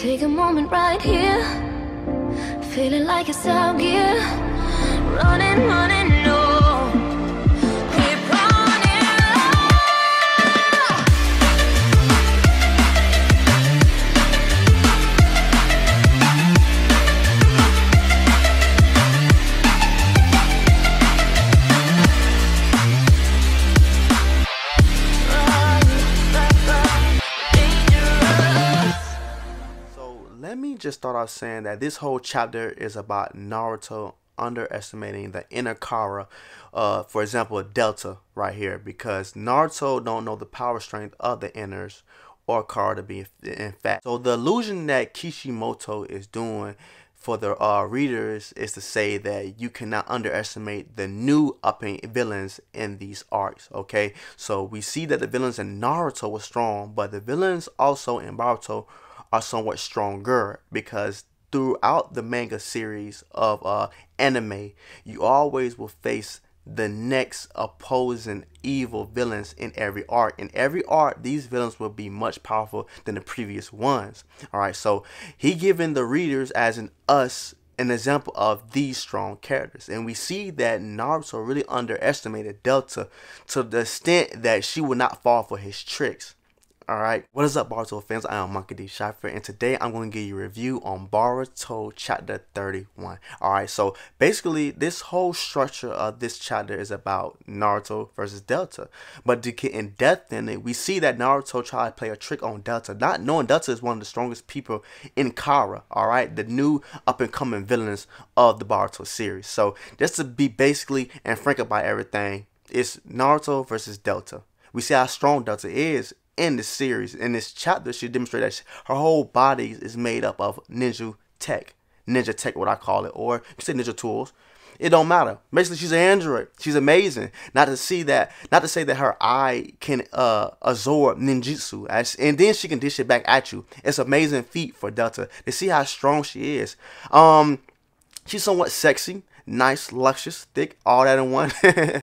Take a moment right here, feeling like it's out gear. Running, running, no. Keep running low. So let me just start off saying that this whole chapter is about Naruto underestimating the inner Kara, for example Delta right here, because Naruto don't know the power strength of the inners or Kara to be in fact. So the illusion that Kishimoto is doing for the readers is to say that you cannot underestimate the new upping villains in these arcs. Okay, so we see that the villains in Naruto were strong, but the villains also in Boruto are somewhat stronger, because throughout the manga series of anime, you always will face the next opposing evil villains in every arc. In every arc, these villains will be much powerful than the previous ones. Alright, so he given the readers, as in us, an example of these strong characters. And we see that Naruto really underestimated Delta to the extent that she would not fall for his tricks. Alright, what is up Boruto fans? I am Monkey D. Schiffer, and today I'm going to give you a review on Boruto chapter 31. Alright, so basically this whole structure of this chapter is about Naruto versus Delta. But to get in depth in it, we see that Naruto tried to play a trick on Delta, not knowing Delta is one of the strongest people in Kara, alright, the new up and coming villains of the Boruto series. So just to be basically and frank about everything, it's Naruto versus Delta. We see how strong Delta is in this series. In this chapter, she demonstrated that her whole body is made up of ninja tech, what I call it, or you say ninja tools. It don't matter. Basically, she's an android. She's amazing. Not to say that her eye can absorb ninjutsu, and then she can dish it back at you. It's an amazing feat for Delta to see how strong she is. She's somewhat sexy, nice, luscious, thick, all that in one.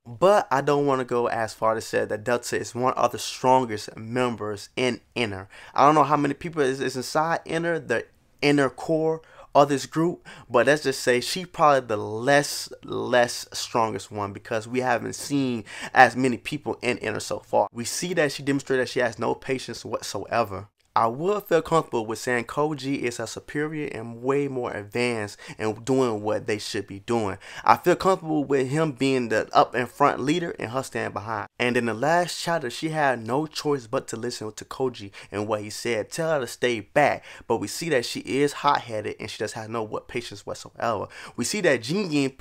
But I don't want to go as far to say that Delta is one of the strongest members in Inner. I don't know how many people is inside Inner, the inner core of this group, but let's just say she's probably the less strongest one, because we haven't seen as many people in Inner so far. We see that she demonstrated that she has no patience whatsoever. I would feel comfortable with saying Koji is a superior and way more advanced and doing what they should be doing. I feel comfortable with him being the up and front leader and her stand behind. And in the last chapter, she had no choice but to listen to Koji and what he said. Tell her to stay back. But we see that she is hot-headed and she just has no patience whatsoever. We see that Jingi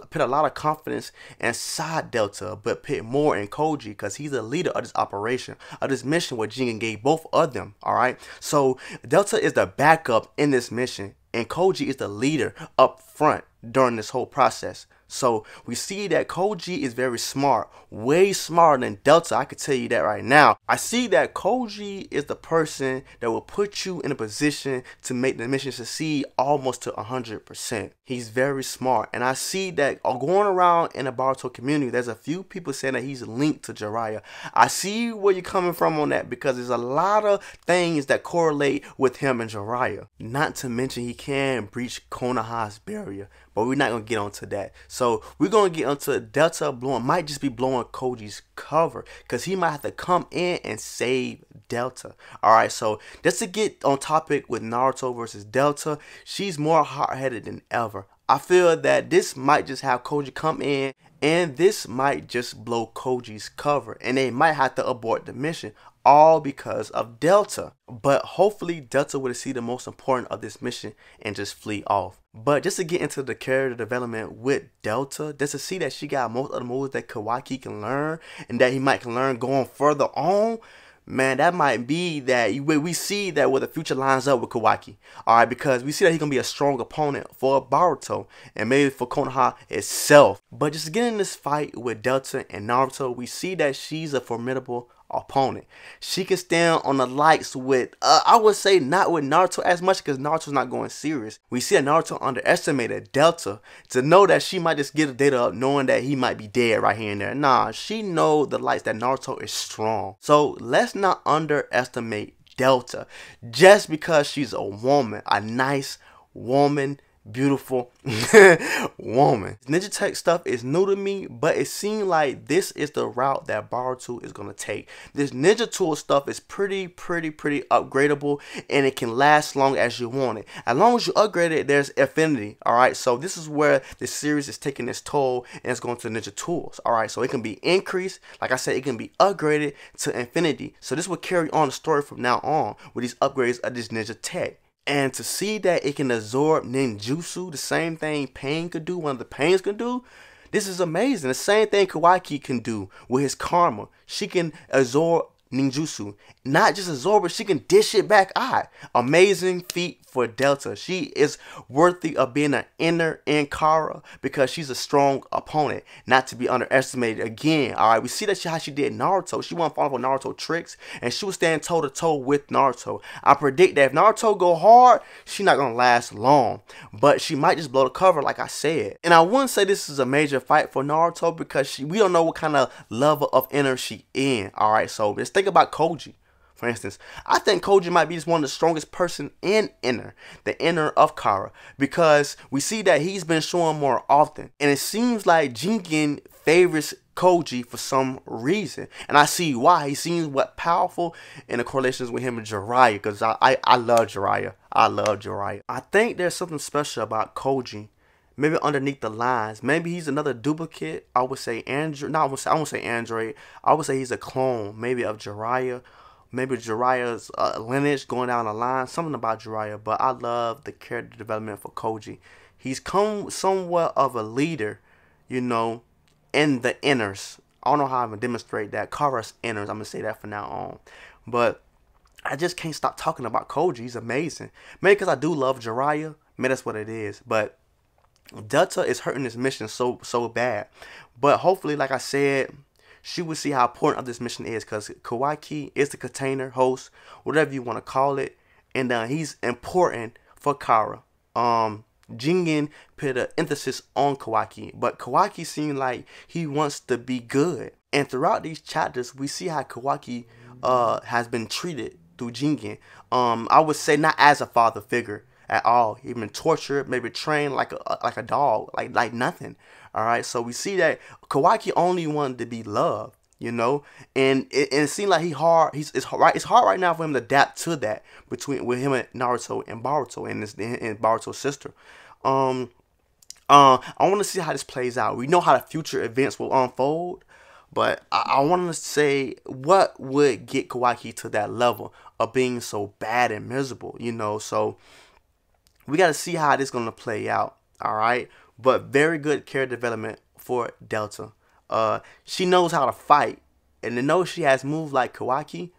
put a lot of confidence inside Delta, but put more in Koji because he's the leader of this operation, of this mission where Jingi gave both of them. Alright. So Delta is the backup in this mission, and Koji is the leader up front during this whole process. So we see that Koji is very smart, way smarter than Delta. I can tell you that right now. I see that Koji is the person that will put you in a position to make the mission succeed almost to 100%. He's very smart, and I see that going around in the Boruto community, there's a few people saying that he's linked to Jiraiya. I see where you're coming from on that, because there's a lot of things that correlate with him and Jiraiya. Not to mention he can breach Konoha's barrier, but we're not going to get onto that. So we're going to get onto Delta might just be blowing Koji's cover, because he might have to come in and save Delta. Alright, so just to get on topic with Naruto versus Delta, she's more hard-headed than ever. I feel that this might just have Koji come in, and this might just blow Koji's cover, and they might have to abort the mission, all because of Delta. But hopefully Delta will see the most important of this mission and just flee off. But just to get into the character development with Delta, just to see that she got most of the moves that Kawaki can learn, and that he might can learn going further on, man, that might be that we see that where the future lines up with Kawaki. Alright, because we see that he's going to be a strong opponent for Boruto and maybe for Konoha itself. But just getting this fight with Delta and Naruto, we see that she's a formidable opponent. She can stand on the likes with, I would say not with Naruto as much, because Naruto's not going serious. We see that Naruto underestimated Delta to know that she might just get the data up knowing that he might be dead right here and there. Nah, she know the likes that Naruto is strong. So let's not underestimate Delta just because she's a woman, a nice woman, beautiful woman. Ninja Tech stuff is new to me, but it seemed like this is the route that Boruto is going to take. This ninja tool stuff is pretty upgradable, and it can last long as you want it. As long as you upgrade it, there's affinity. Alright, so this is where the series is taking its toll, and it's going to ninja tools. Alright, so it can be increased. Like I said, it can be upgraded to infinity. So this will carry on the story from now on with these upgrades of this ninja tech. And to see that it can absorb ninjutsu, the same thing Pain could do, one of the Pains could do, this is amazing. The same thing Kawaki can do with his karma. She can absorb ninjutsu. Not just absorb it, she can dish it back out. Amazing feat for Delta. She is worthy of being an inner in Kara because she's a strong opponent, not to be underestimated again. Alright, we see that how she did Naruto. She wasn't falling for Naruto tricks, and she was standing toe to toe with Naruto. I predict that if Naruto go hard, she's not gonna last long, but she might just blow the cover like I said. And I wouldn't say this is a major fight for Naruto because we don't know what kind of level of inner she in. Alright, so let's think about Koji. For instance, I think Koji might be one of the strongest person in inner, the inner of Kara, because we see that he's been showing more often, and it seems like Jingen favors Koji for some reason, and I see why. He seems what powerful in the correlations with him and Jiraiya, because I love Jiraiya. I love Jiraiya. I think there's something special about Koji. Maybe underneath the lines, maybe he's another duplicate. I would say Android. No, I won't say Android. I would say he's a clone, maybe of Jiraiya. Maybe Jiraiya's lineage going down the line. Something about Jiraiya. But I love the character development for Koji. He's come somewhat of a leader, you know, in the inners. I don't know how I'm going to demonstrate that. Kara's inners. I'm going to say that from now on. But I just can't stop talking about Koji. He's amazing. Maybe because I do love Jiraiya. Maybe that's what it is. But Delta is hurting this mission so bad. But hopefully, like I said, she will see how important of this mission is, because Kawaki is the container host, whatever you want to call it, and he's important for Kara. Jingen put an emphasis on Kawaki, but Kawaki seemed like he wants to be good. And throughout these chapters, we see how Kawaki has been treated through Jingen. I would say not as a father figure at all. He's been tortured, maybe trained like a dog, like nothing. All right, so we see that Kawaki only wanted to be loved, you know, and it seemed like it's hard right now for him to adapt to that with him and Naruto and Boruto and Boruto's sister. I want to see how this plays out. We know how the future events will unfold, but I want to say what would get Kawaki to that level of being so bad and miserable, you know. So we got to see how this is going to play out. All right. But very good character development for Delta. She knows how to fight. And to know she has moves like Kawaki,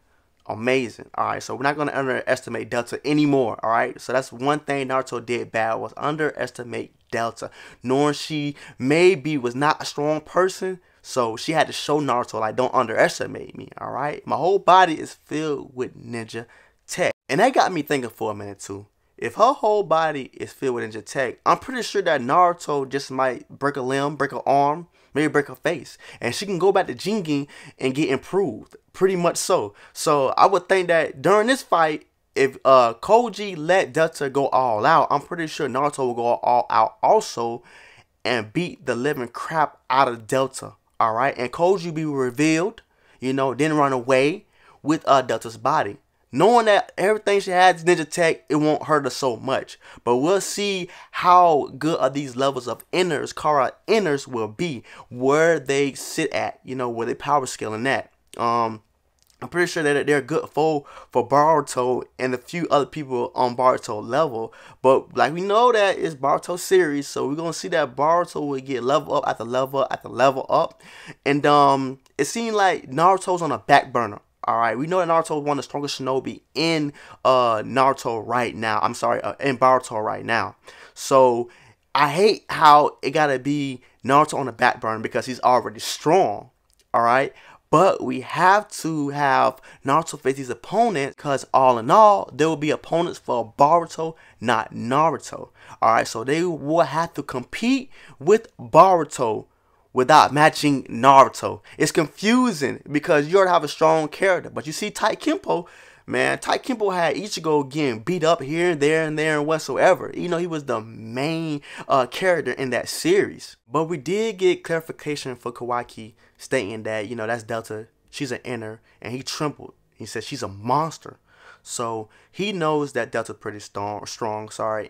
amazing. Alright, so we're not going to underestimate Delta anymore. Alright, so that's one thing Naruto did bad, was underestimate Delta. Knowing she maybe was not a strong person, so she had to show Naruto, like, don't underestimate me. Alright, my whole body is filled with ninja tech. And that got me thinking for a minute too. If her whole body is filled with ninja tech, I'm pretty sure that Naruto just might break a limb, break an arm, maybe break her face. And she can go back to Jingen and get improved. Pretty much so. So I would think that during this fight, if Koji let Delta go all out, I'm pretty sure Naruto will go all out also and beat the living crap out of Delta. Alright? And Koji be revealed, you know, then run away with Delta's body. Knowing that everything she has is ninja tech, it won't hurt her so much. But we'll see how good are these levels of inners, Kara inners will be. Where they sit at, you know, where they power scaling at. I'm pretty sure that they're good for Boruto and a few other people on Boruto level. But like we know that it's Boruto series, so we're gonna see that Boruto will get level up after level after level up. And it seemed like Naruto's on a back burner. Alright, we know that Naruto is one of the strongest shinobi in Naruto right now. I'm sorry, in Boruto right now. So I hate how it gotta be Naruto on the back burner because he's already strong. Alright, but we have to have Naruto face these opponents because all in all, there will be opponents for Boruto, not Naruto. Alright, so they will have to compete with Boruto without matching Naruto. It's confusing because you already have a strong character. But you see Taikempo Man, Taikimbo had Ichigo getting beat up here and there and whatsoever. You know, he was the main character in that series. But we did get clarification for Kawaki stating that, you know, that's Delta. She's an inner, and he trembled. He said she's a monster. So he knows that Delta's pretty strong,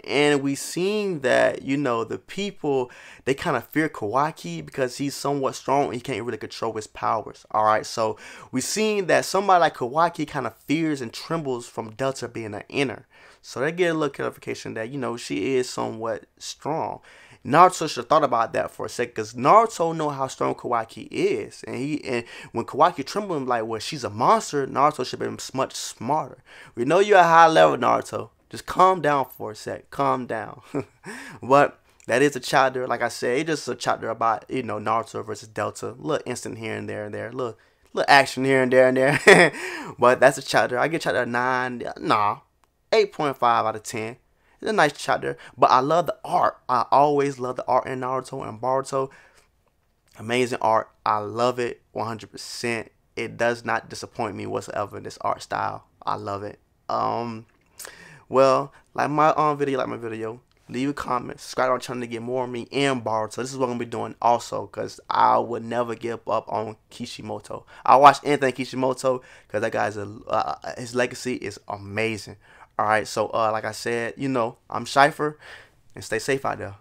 and we seen that, you know, the people, they kind of fear Kawaki because he's somewhat strong and he can't really control his powers. Alright, so we seen that somebody like Kawaki kind of fears and trembles from Delta being an inner. So they get a little clarification that, you know, she is somewhat strong. Naruto should have thought about that for a second, because Naruto know how strong Kawaki is, and when Kawaki trembling like, well, she's a monster, Naruto should have been much smarter. We know you're at a high level, Naruto. Just calm down for a sec. Calm down. But that is a chapter, like I said, it's just a chapter about, you know, Naruto versus Delta. A little instant here and there, little action here and there. But that's a chapter. I get chapter 9, 8.5 out of 10. It's a nice chapter, but I love the art. I always love the art in Naruto and Boruto. Amazing art. I love it 100%. It does not disappoint me whatsoever in this art style. I love it. Well, like my video, leave a comment, subscribe to my channel to get more of me and Boruto. This is what I'm gonna be doing also, because I would never give up on Kishimoto. I watch anything Kishimoto because that guy's his legacy is amazing. Alright, so like I said, you know, I'm Cypher, and stay safe out there.